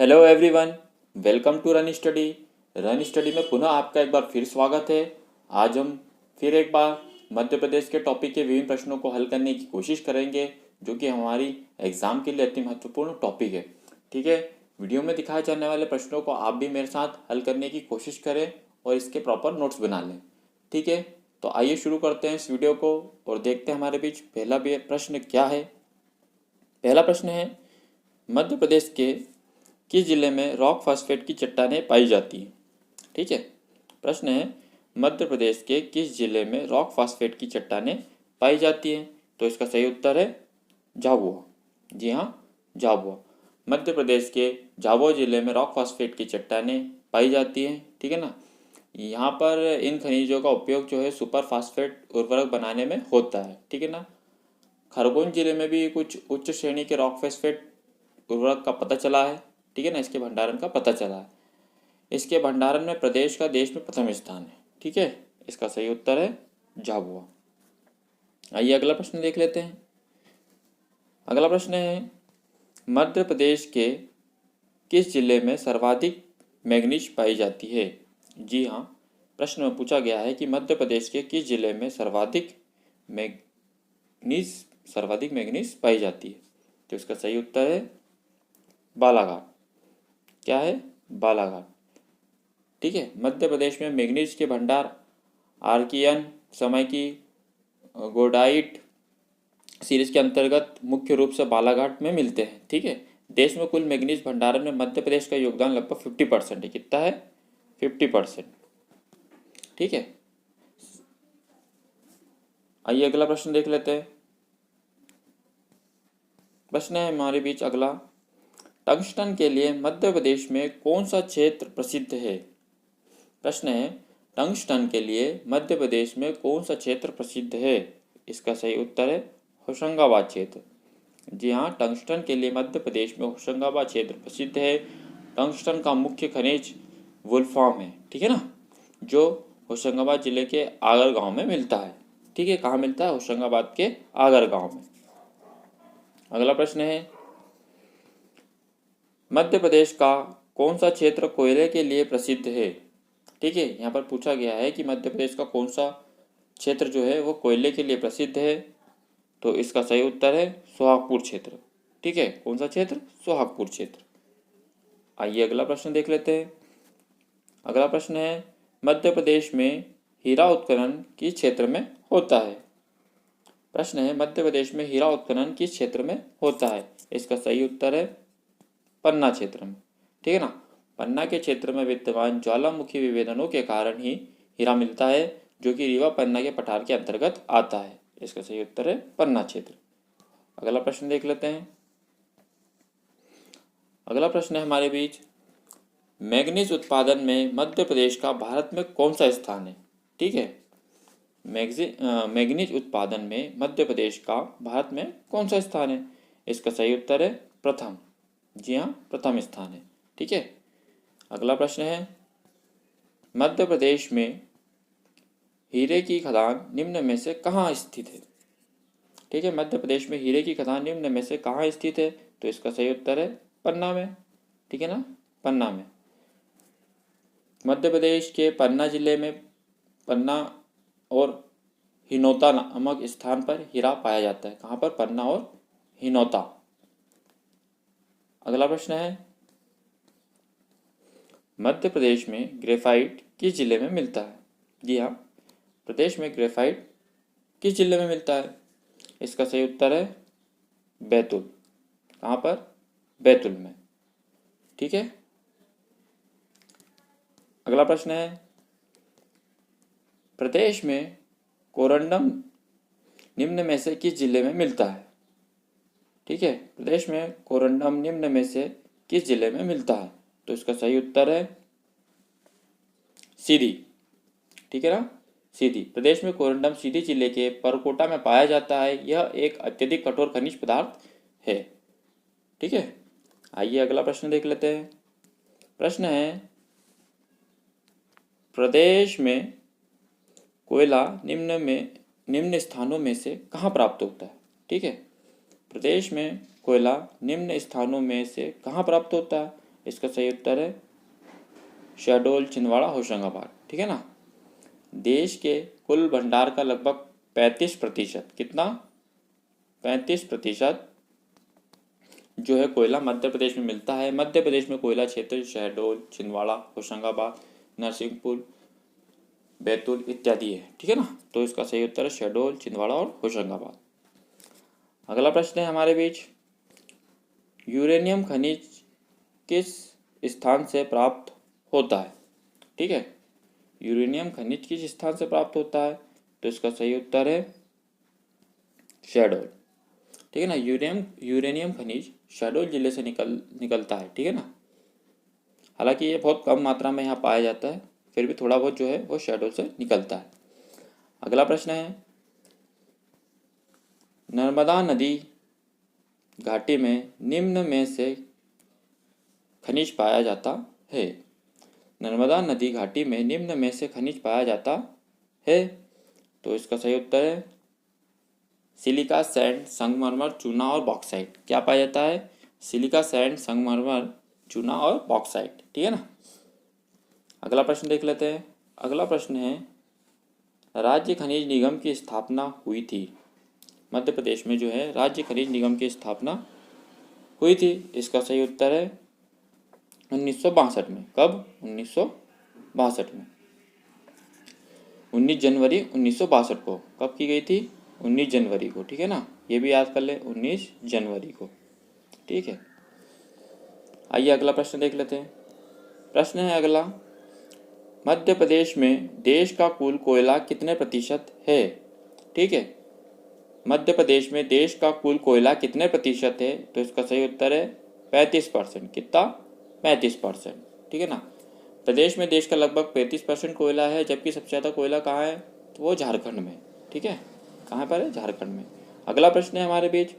Hello everyone, welcome to Run Study. Run Study में पुनः आपका एक बार फिर स्वागत है। आज हम फिर एक बार मध्य प्रदेश के टॉपिक के विभिन्न प्रश्नों को हल करने की कोशिश करेंगे, जो कि हमारी एग्ज़ाम के लिए अति महत्वपूर्ण टॉपिक है। ठीक है, वीडियो में दिखाए जाने वाले प्रश्नों को आप भी मेरे साथ हल करने की कोशिश करें और इसके प्रॉपर नोट्स बना लें। ठीक है, तो आइए शुरू करते हैं इस वीडियो को और देखते हैं हमारे बीच पहला भी प्रश्न क्या है। पहला प्रश्न है, मध्य प्रदेश के किस जिले में रॉक फॉस्फेट की चट्टानें पाई जाती हैं। ठीक है, प्रश्न है मध्य प्रदेश के किस जिले में रॉक फॉस्फेट की चट्टानें पाई जाती हैं। तो इसका सही उत्तर है झाबुआ। जी हाँ, झाबुआ। मध्य प्रदेश के झाबुआ जिले में रॉक फॉस्फेट की चट्टानें पाई जाती हैं। ठीक है ना, यहाँ पर इन खनिजों का उपयोग जो है सुपर फॉस्फेट उर्वरक बनाने में होता है। ठीक है ना, खरगोन जिले में भी कुछ उच्च श्रेणी के रॉक फॉस्फेट उर्वरक का पता चला है। ठीक है ना, इसके भंडारण का पता चला है। इसके भंडारण में प्रदेश का देश में प्रथम स्थान है। ठीक है, इसका सही उत्तर है झाबुआ। आइए अगला प्रश्न देख लेते हैं। अगला प्रश्न है, मध्य प्रदेश के किस जिले में सर्वाधिक मैग्नीज पाई जाती है। जी हाँ, प्रश्न में पूछा गया है कि मध्य प्रदेश के किस जिले में सर्वाधिक मैग्नीज पाई जाती है। तो इसका सही उत्तर है बालाघाट। क्या है? बालाघाट। ठीक है, मध्य प्रदेश में मैग्नीज के भंडार आर्कियन समय की गोडाइट सीरीज के अंतर्गत मुख्य रूप से बालाघाट में मिलते हैं। ठीक है, देश में कुल मैग्नीज भंडारण में मध्य प्रदेश का योगदान लगभग 50% है। कितना है? 50%। ठीक है, आइए अगला प्रश्न देख लेते हैं। प्रश्न है हमारे बीच अगला, टंगस्टन के लिए मध्य प्रदेश में कौन सा क्षेत्र प्रसिद्ध है। प्रश्न है, टंगस्टन के लिए मध्य प्रदेश में कौन सा क्षेत्र प्रसिद्ध है। इसका सही उत्तर है होशंगाबाद क्षेत्र। जी हाँ, टंगस्टन के लिए मध्य प्रदेश में होशंगाबाद क्षेत्र प्रसिद्ध है। टंगस्टन का मुख्य खनिज वुल्फ्राम है। ठीक है ना, जो होशंगाबाद जिले के आगर गांव में मिलता है। ठीक है, कहाँ मिलता है? होशंगाबाद के आगर गांव में। अगला प्रश्न है, मध्य प्रदेश का कौन सा क्षेत्र कोयले के लिए प्रसिद्ध है। ठीक है, यहाँ पर पूछा गया है कि मध्य प्रदेश का कौन सा क्षेत्र जो है वो कोयले के लिए प्रसिद्ध है। तो इसका सही उत्तर है सोहागपुर क्षेत्र। ठीक है, कौन सा क्षेत्र? सोहागपुर क्षेत्र। आइए अगला प्रश्न देख लेते हैं। अगला प्रश्न है, मध्य प्रदेश में हीरा उत्खनन किस क्षेत्र में होता है। प्रश्न है, मध्य प्रदेश में हीरा उत्खनन किस क्षेत्र में होता है। इसका सही उत्तर है पन्ना क्षेत्र में। ठीक है ना, पन्ना के क्षेत्र में विद्यमान ज्वालामुखी विभेदनों के कारण ही हीरा मिलता है, जो कि रीवा पन्ना के पठार के अंतर्गत आता है। इसका सही उत्तर है पन्ना क्षेत्र। अगला प्रश्न देख लेते हैं। अगला प्रश्न है हमारे बीच, मैग्नीज उत्पादन में मध्य प्रदेश का भारत में कौन सा स्थान है। ठीक है, मैग्नीज उत्पादन में मध्य प्रदेश का भारत में कौन सा स्थान है। इसका सही उत्तर है प्रथम। जी हाँ, प्रथम स्थान है। ठीक है, अगला प्रश्न है, मध्य प्रदेश में हीरे की खदान निम्न में से कहाँ स्थित है। ठीक है, मध्य प्रदेश में हीरे की खदान निम्न में से कहाँ स्थित है। तो इसका सही उत्तर है पन्ना में। ठीक है ना, पन्ना में। मध्य प्रदेश के पन्ना जिले में पन्ना और हिनौता नामक स्थान पर हीरा पाया जाता है। कहाँ पर? पन्ना और हिनौता। अगला प्रश्न है, मध्य प्रदेश में ग्रेफाइट किस जिले में मिलता है। जी हाँ, प्रदेश में ग्रेफाइट किस जिले में मिलता है। इसका सही उत्तर है बैतूल। कहाँ पर? बैतूल में। ठीक है, अगला प्रश्न है, प्रदेश में कोरंडम निम्न में से किस जिले में मिलता है। ठीक है, प्रदेश में कोरंडम निम्न में से किस जिले में मिलता है। तो इसका सही उत्तर है सीधी। ठीक है ना, सीधी। प्रदेश में कोरंडम सीधी जिले के परकोटा में पाया जाता है। यह एक अत्यधिक कठोर खनिज पदार्थ है। ठीक है, आइए अगला प्रश्न देख लेते हैं। प्रश्न है, प्रदेश में कोयला निम्न स्थानों में से कहाँ प्राप्त होता है। ठीक है, प्रदेश में कोयला निम्न स्थानों में से कहाँ प्राप्त होता है। इसका सही उत्तर है शहडोल, छिंदवाड़ा, होशंगाबाद। ठीक है ना। देश के कुल भंडार का लगभग 35%, कितना, 35% जो है कोयला मध्य प्रदेश में मिलता है। मध्य प्रदेश में कोयला क्षेत्र शहडोल, छिंदवाड़ा, होशंगाबाद, नरसिंहपुर, बैतूल इत्यादि है। ठीक है ना। तो इसका सही उत्तर है शहडोल, छिंदवाड़ा और होशंगाबाद। अगला प्रश्न है हमारे बीच, यूरेनियम खनिज किस स्थान से प्राप्त होता है। ठीक है, यूरेनियम खनिज किस स्थान से प्राप्त होता है, तो इसका सही उत्तर है शहडोल। ठीक है ना। यूरेनियम खनिज शहडोल जिले से निकलता है। ठीक है ना। हालांकि ये बहुत कम मात्रा में यहाँ पाया जाता है, फिर भी थोड़ा बहुत जो है वो शहडोल से निकलता है। अगला प्रश्न है, नर्मदा नदी घाटी में निम्न में से खनिज पाया जाता है। नर्मदा नदी घाटी में निम्न में से खनिज पाया जाता है, तो इसका सही उत्तर है सिलिका, सैंड, संगमरमर, चूना और बॉक्साइट। क्या पाया जाता है, सिलिका, सैंड, संगमरमर, चूना और बॉक्साइट। ठीक है ना। अगला प्रश्न देख लेते हैं। अगला प्रश्न है, राज्य खनिज निगम की स्थापना हुई थी। मध्य प्रदेश में जो है राज्य खनिज निगम की स्थापना हुई थी। इसका सही उत्तर है 1962 में। कब, 1962 में। 19 जनवरी 1962 को कब की गई थी, 19 जनवरी को। ठीक है ना, ये भी याद कर ले, 19 जनवरी को। ठीक है। आइए अगला प्रश्न देख लेते हैं। प्रश्न है अगला, मध्य प्रदेश में देश का कुल कोयला कितने प्रतिशत है। ठीक है, मध्य प्रदेश में देश का कुल कोयला कितने प्रतिशत है, तो इसका सही उत्तर है 35%। कितना, 35%। ठीक है ना। प्रदेश में देश का लगभग 35% कोयला है, जबकि सबसे ज़्यादा कोयला कहाँ है, तो वो झारखंड में। ठीक है, कहाँ पर है, झारखंड में। अगला प्रश्न है हमारे बीच,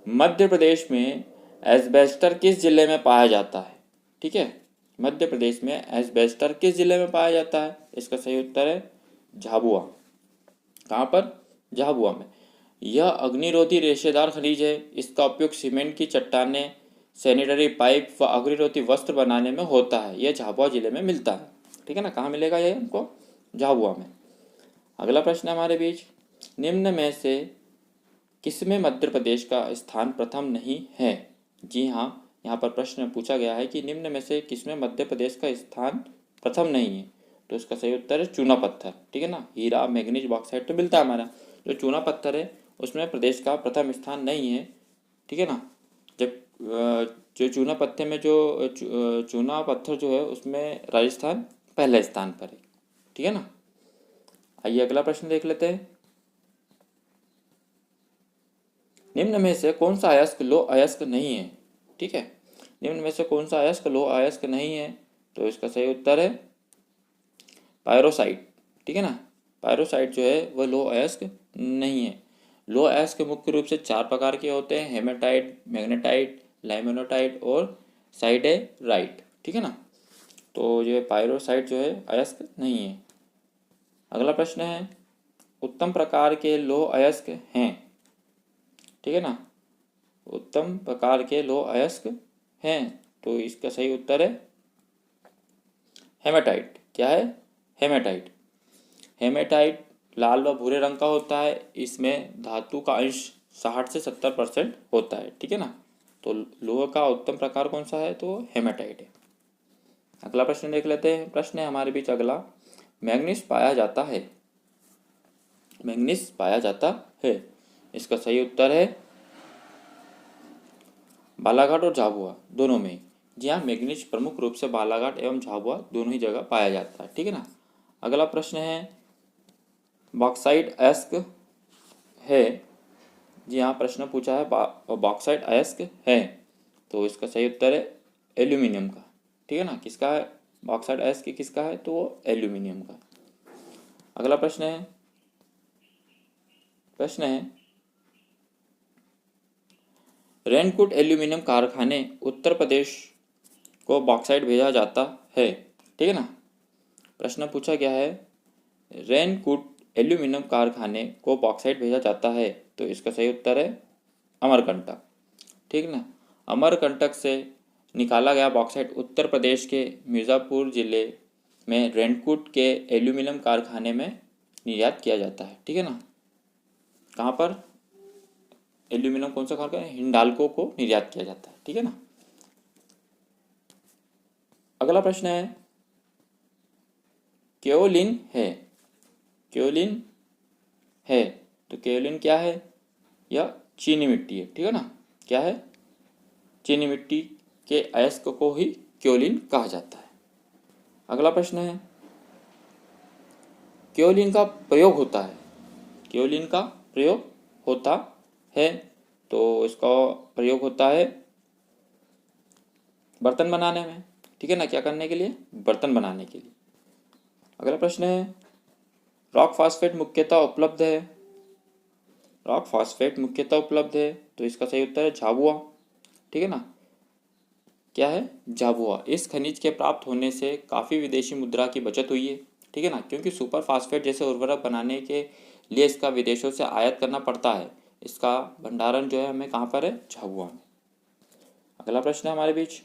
मध्य प्रदेश में एस्बेस्टर किस जिले में पाया जाता है। ठीक है, मध्य प्रदेश में एस्बेस्टर किस जिले में पाया जाता है, इसका सही उत्तर है झाबुआ। कहाँ पर, झाबुआ में। यह अग्निरोधी रेशेदार खनिज है। इसका उपयोग सीमेंट की चट्टानें, सैनिटरी पाइप व अग्निरोधी वस्त्र बनाने में होता है। यह झाबुआ जिले में मिलता है। ठीक है ना। कहाँ मिलेगा ये हमको, झाबुआ में। अगला प्रश्न है हमारे बीच, निम्न में से किसमें मध्य प्रदेश का स्थान प्रथम नहीं है। जी हाँ, यहाँ पर प्रश्न पूछा गया है कि निम्न में से किसमें मध्य प्रदेश का स्थान प्रथम नहीं है, तो इसका सही उत्तर है चूना पत्थर। ठीक है ना। हीरा, मैग्नीज, बॉक्साइट तो मिलता है हमारा, जो चूना पत्थर है उसमें प्रदेश का प्रथम स्थान नहीं है। ठीक है ना। जब जो चूना पत्थर में जो चूना पत्थर जो है उसमें राजस्थान पहले स्थान पर है। ठीक है ना। आइए अगला प्रश्न देख लेते हैं। निम्न में से कौन सा अयस्क लो अयस्क नहीं है। ठीक है, निम्न में से कौन सा अयस्क लो अयस्क नहीं है, तो इसका सही उत्तर है पायरोसाइट। ठीक है ना। पायरोसाइट जो है वह लो अयस्क नहीं है। लो अयस्क मुख्य रूप से 4 प्रकार के होते हैं, हेमेटाइट, मैग्नेटाइट, लाइमेनोटाइट और साइडेराइट। ठीक है ना। तो जो पायरोसाइट जो है अयस्क नहीं है। अगला प्रश्न है, उत्तम प्रकार के लो अयस्क हैं। ठीक है ना। उत्तम प्रकार के लो अयस्क हैं, तो इसका सही उत्तर है हेमेटाइट। क्या है, हेमेटाइट। हेमेटाइट लाल व भूरे रंग का होता है। इसमें धातु का अंश 60 से 70% होता है। ठीक है ना। तो लोह का उत्तम प्रकार कौन सा है, तो हेमेटाइट है। अगला प्रश्न देख लेते हैं। प्रश्न है हमारे बीच अगला, मैग्नीज पाया जाता है। मैग्नीज पाया जाता है, इसका सही उत्तर है बालाघाट और झाबुआ दोनों में। जी हाँ, मैग्नीज प्रमुख रूप से बालाघाट एवं झाबुआ दोनों ही जगह पाया जाता है। ठीक है ना। अगला प्रश्न है, बॉक्साइट अयस्क है। जी हाँ, प्रश्न पूछा है बॉक्साइट अयस्क है, तो इसका सही उत्तर है एल्यूमिनियम का। ठीक है ना। किसका है, बॉक्साइट अयस्क किसका है, तो वो एल्यूमिनियम का। अगला प्रश्न है, रेनकूट एल्यूमिनियम कारखाने उत्तर प्रदेश को बॉक्साइट भेजा जाता है। ठीक है ना। प्रश्न पूछा गया है, रेनकूट एल्यूमिनियम कारखाने को बॉक्साइट भेजा जाता है, तो इसका सही उत्तर है अमरकंटक। ठीक ना। अमरकंटक से निकाला गया बॉक्साइट उत्तर प्रदेश के मिर्ज़ापुर जिले में रेनकूट के एल्यूमिनियम कारखाने में निर्यात किया जाता है। ठीक है ना, कहाँ पर एल्यूमिनियम कौन सा कारखाना है, हिंडाल्को को निर्यात किया जाता है। ठीक है ना। अगला प्रश्न है केओलिन है, केओलिन है तो केओलिन क्या है, यह चीनी मिट्टी है। ठीक है ना, क्या है, चीनी मिट्टी के अयस्क को ही केओलिन कहा जाता है। अगला प्रश्न है केओलिन का प्रयोग होता है, केओलिन का प्रयोग होता है तो इसका प्रयोग होता है बर्तन बनाने में। ठीक है ना, क्या करने के लिए, बर्तन बनाने के लिए। अगला प्रश्न है रॉक फॉस्फेट मुख्यतः उपलब्ध है, रॉक फॉस्फेट मुख्यतः उपलब्ध है तो इसका सही उत्तर है झाबुआ। ठीक है ना, क्या है, झाबुआ। इस खनिज के प्राप्त होने से काफ़ी विदेशी मुद्रा की बचत हुई है। ठीक है ना, क्योंकि सुपर फास्फेट जैसे उर्वरक बनाने के लिए इसका विदेशों से आयात करना पड़ता है। इसका भंडारण जो है हमें कहाँ पर है, झाबुआ में। अगला प्रश्न है हमारे बीच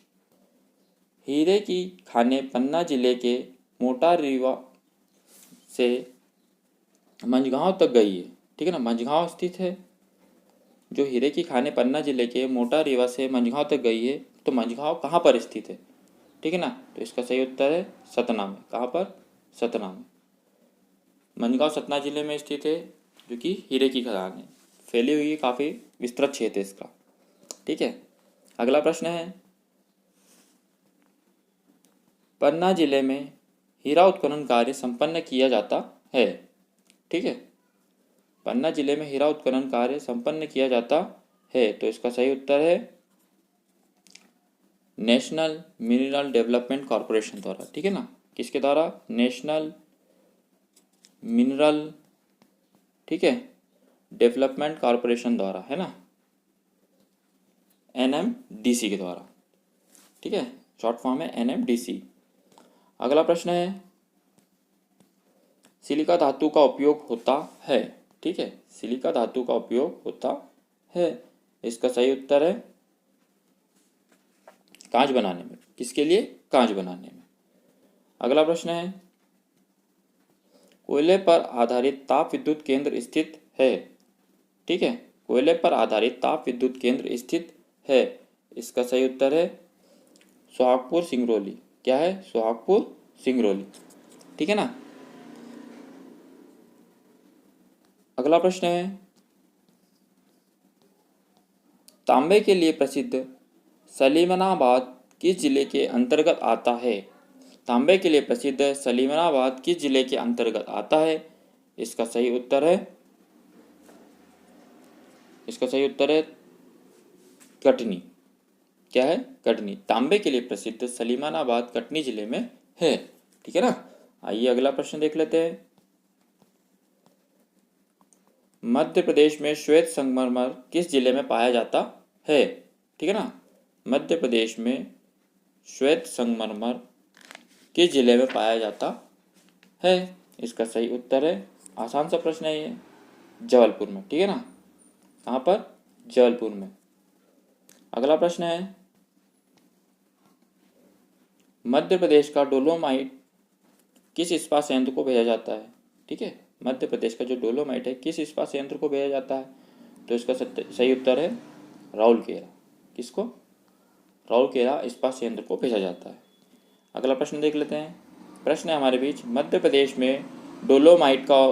हीरे की खानें पन्ना जिले के मोटा रीवा से मंझगांव तक गई है। ठीक है ना, मंझगांव स्थित है जो हीरे की खानें पन्ना जिले के मोटा रीवा से मंझगांव तक गई है तो मंझगांव कहाँ पर स्थित है। ठीक है ना, तो इसका सही उत्तर है सतना में। कहाँ पर, सतना में। मंझगांव सतना जिले में स्थित है जो कि हीरे की खदान है, फैली हुई है, काफ़ी विस्तृत क्षेत्र है इसका। ठीक है। अगला प्रश्न है पन्ना जिले में हीरा उत्खनन कार्य संपन्न किया जाता है। ठीक है, पन्ना जिले में हीरा उत्खनन कार्य संपन्न किया जाता है तो इसका सही उत्तर है नेशनल मिनरल डेवलपमेंट कॉरपोरेशन द्वारा। ठीक है ना, किसके द्वारा, नेशनल मिनरल, ठीक है, डेवलपमेंट कॉरपोरेशन द्वारा, है ना, NMDC के द्वारा। ठीक है, शॉर्ट फॉर्म है NMDC। अगला प्रश्न है सिलिका धातु का उपयोग होता है। ठीक है, सिलिका धातु का उपयोग होता है, इसका सही उत्तर है कांच बनाने में। किसके लिए, कांच बनाने में। अगला प्रश्न है कोयले पर आधारित ताप विद्युत केंद्र स्थित है। ठीक है, कोयले पर आधारित ताप विद्युत केंद्र स्थित है, इसका सही उत्तर है सोहागपुर सिंगरौली। क्या है, सोहागपुर सिंगरौली। ठीक है ना। अगला प्रश्न है तांबे के लिए प्रसिद्ध सलीमनाबाद किस जिले के अंतर्गत आता है। तांबे के लिए प्रसिद्ध सलीमनाबाद किस जिले के अंतर्गत आता है, इसका सही उत्तर है, इसका सही उत्तर है कटनी। क्या है, कटनी। तांबे के लिए प्रसिद्ध सलीमनाबाद कटनी जिले में है। ठीक है ना। आइए अगला प्रश्न देख लेते हैं मध्य प्रदेश में श्वेत संगमरमर किस जिले में पाया जाता है। ठीक है ना, मध्य प्रदेश में श्वेत संगमरमर किस जिले में पाया जाता है, इसका सही उत्तर है, आसान सा प्रश्न है ये, जबलपुर में। ठीक है ना, कहाँ पर, जबलपुर में। अगला प्रश्न है मध्य प्रदेश का डोलोमाइट किस इस्पात संयंत्र को भेजा जाता है। ठीक है, मध्य प्रदेश का जो डोलोमाइट है किस इस्पात संयंत्र को भेजा जाता है, तो इसका सही उत्तर है राउरकेला। किसको, राउरकेला इस्पात संयंत्र को भेजा जाता है। अगला प्रश्न देख लेते हैं। प्रश्न है हमारे बीच मध्य प्रदेश में डोलोमाइट का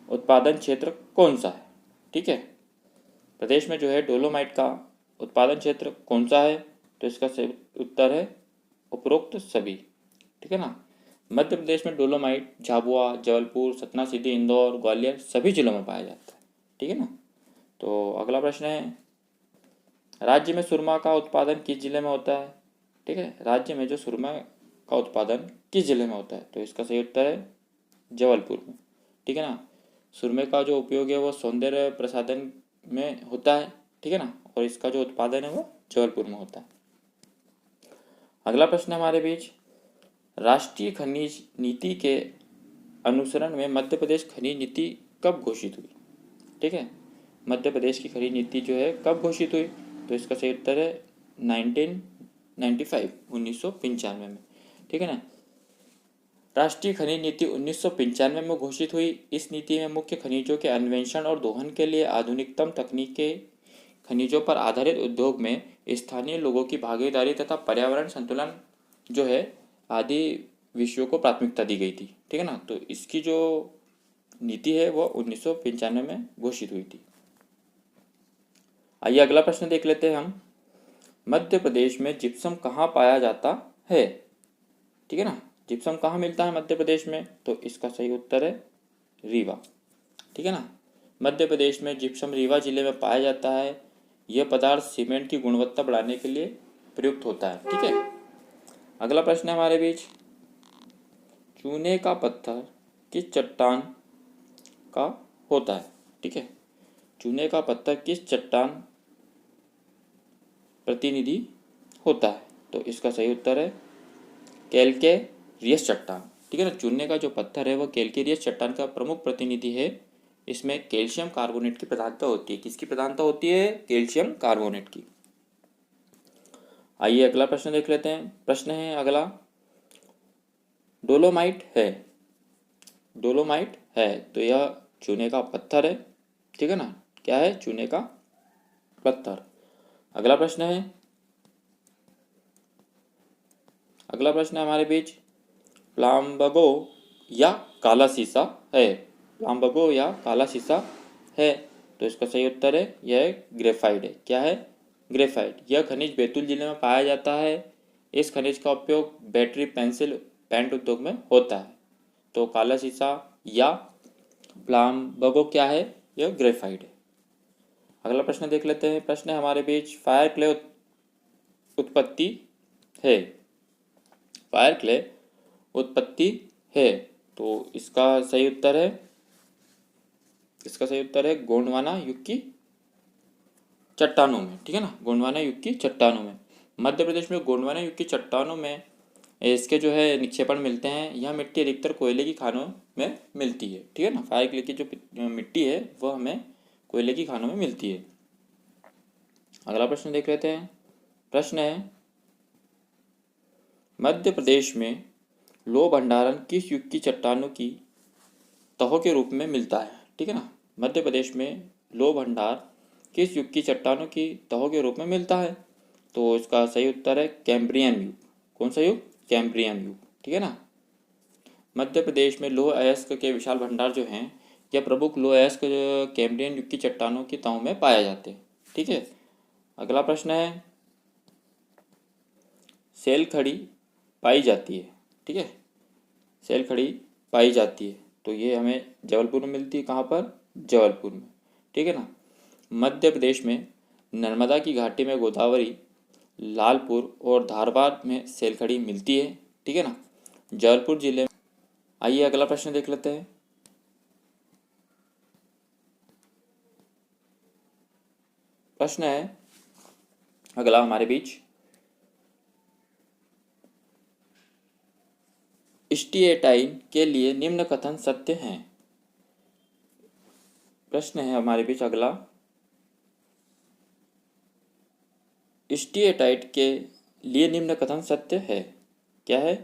उत्पादन क्षेत्र कौन सा है। ठीक है, प्रदेश में जो है डोलोमाइट का उत्पादन क्षेत्र कौन सा है, तो इसका सही उत्तर है उपरोक्त सभी। ठीक है ना, मध्य प्रदेश में डोलोमाइट झाबुआ, जबलपुर, सतना, सीधी, इंदौर, ग्वालियर सभी जिलों में पाया जाता है। ठीक है ना। तो अगला प्रश्न है राज्य में सुरमा का उत्पादन किस जिले में होता है। ठीक है, राज्य में जो सुरमा का उत्पादन किस जिले में होता है, तो इसका सही उत्तर है जबलपुर में। ठीक है ना, सुरमे का जो उपयोग है वो सौंदर्य प्रसाधन में होता है। ठीक है ना, और इसका जो उत्पादन है वो जबलपुर में होता है। अगला प्रश्न हमारे बीच राष्ट्रीय खनिज नीति के अनुसरण में मध्य प्रदेश खनिज नीति कब घोषित हुई। ठीक है, मध्य प्रदेश की खनिज नीति जो है कब घोषित हुई, तो इसका सही उत्तर है 1995 में, ठीक है ना। राष्ट्रीय खनिज नीति 1995 में घोषित हुई। इस नीति में मुख्य खनिजों के अन्वेषण और दोहन के लिए आधुनिकतम तकनीक के खनिजों पर आधारित उद्योग में स्थानीय लोगों की भागीदारी तथा पर्यावरण संतुलन जो है आदि विषयों को प्राथमिकता दी गई थी, ठीक है ना। तो इसकी जो नीति है वो 1995 में घोषित हुई थी। आइए अगला प्रश्न देख लेते हैं हम। मध्य प्रदेश में जिप्सम कहाँ पाया जाता है, ठीक है ना। जिप्सम कहाँ मिलता है मध्य प्रदेश में, तो इसका सही उत्तर है रीवा, ठीक है ना। मध्य प्रदेश में जिप्सम रीवा जिले में पाया जाता है। यह पदार्थ सीमेंट की गुणवत्ता बढ़ाने के लिए प्रयुक्त होता है, ठीक है। अगला प्रश्न है हमारे बीच, चूने का पत्थर किस चट्टान का होता है, ठीक है। चूने का पत्थर किस चट्टान प्रतिनिधि होता है, तो इसका सही उत्तर है कैल्केरियस चट्टान, ठीक है ना। चूने का जो पत्थर है वो कैल्केरियस चट्टान का प्रमुख प्रतिनिधि है। इसमें कैल्शियम कार्बोनेट की प्रधानता होती है। किसकी प्रधानता होती है, कैल्शियम कार्बोनेट की। आइए अगला प्रश्न देख लेते हैं। प्रश्न है अगला, डोलोमाइट है, डोलोमाइट है तो यह चूने का पत्थर है, ठीक है ना। क्या है, चूने का पत्थर। अगला प्रश्न है हमारे बीच, प्लाम्बगो या काला सीसा है, प्लाम्बगो या काला सीसा है तो इसका सही उत्तर है यह ग्रेफाइट है। क्या है, ग्रेफाइट। यह खनिज बैतूल जिले में पाया जाता है। इस खनिज का उपयोग बैटरी, पेंसिल, पेंट उद्योग में होता है। तो काला सीसा या प्लाम्बगो क्या है, यह ग्रेफाइट है। अगला प्रश्न देख लेते हैं। प्रश्न है हमारे बीच, फायर क्ले उत्पत्ति है, फायर क्ले उत्पत्ति है तो इसका सही उत्तर है गोंडवाना युग की चट्टानों में, ठीक है ना। गोंडवाना युग की चट्टानों में, मध्य प्रदेश में गोंडवाना युग की चट्टानों में इसके जो है निक्षेपण मिलते हैं। यह मिट्टी अधिकतर कोयले की खानों में मिलती है, ठीक है ना। फायर क्ले की जो मिट्टी है वह हमें कोयले की खानों में मिलती है। अगला प्रश्न देख लेते हैं। प्रश्न है, मध्य प्रदेश में लौह भंडारण किस युग की चट्टानों की तहों के रूप में मिलता है, ठीक है ना। मध्य प्रदेश में लौह भंडार किस युग की चट्टानों की तहों के रूप में मिलता है, तो इसका सही उत्तर है कैम्ब्रियन युग। कौन सा युग, कैम्ब्रियन युग, ठीक है ना। मध्य प्रदेश में लौह अयस्क के विशाल भंडार जो हैं यह प्रमुख लौह अयस्क कैम्ब्रियन युग की चट्टानों की तहों में पाए जाते हैं, ठीक है। अगला प्रश्न है, सेल खड़ी पाई जाती है, ठीक है। सेल खड़ी पाई जाती है तो ये हमें जबलपुर में मिलती है। कहाँ पर, जबलपुर में, ठीक है ना। मध्य प्रदेश में नर्मदा की घाटी में गोदावरी, लालपुर और धारवाड़ में सेल खड़ी मिलती है, ठीक है ना, जबलपुर जिले में। आइए अगला प्रश्न देख लेते हैं। प्रश्न है अगला हमारे बीच, स्टीएटाइन के लिए निम्न कथन सत्य हैं। प्रश्न है हमारे बीच अगला, स्टीएटाइट के लिए निम्न कथन सत्य है। क्या है,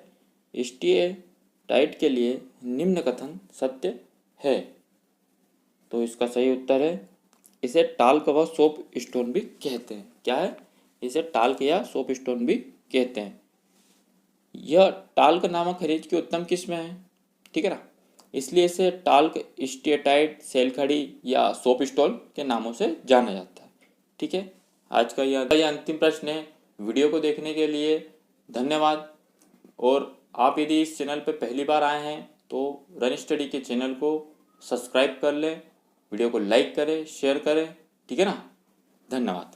स्टीएटाइट के लिए निम्न कथन सत्य है तो इसका सही उत्तर है इसे टाल्क व सोप स्टोन भी कहते हैं। क्या है, इसे टाल्क या सोप स्टोन भी कहते हैं। यह टाल्क नामक खनिज की उत्तम किस्म है, ठीक है ना, इसलिए इसे टाल्क, स्टीएटाइट, सेल खड़ी या सोप स्टोन के नामों से जाना जाता है, ठीक है। आज का यह अंतिम प्रश्न है। वीडियो को देखने के लिए धन्यवाद। और आप यदि इस चैनल पर पहली बार आए हैं तो रन स्टडी के चैनल को सब्सक्राइब कर लें, वीडियो को लाइक करें, शेयर करें, ठीक है ना। धन्यवाद।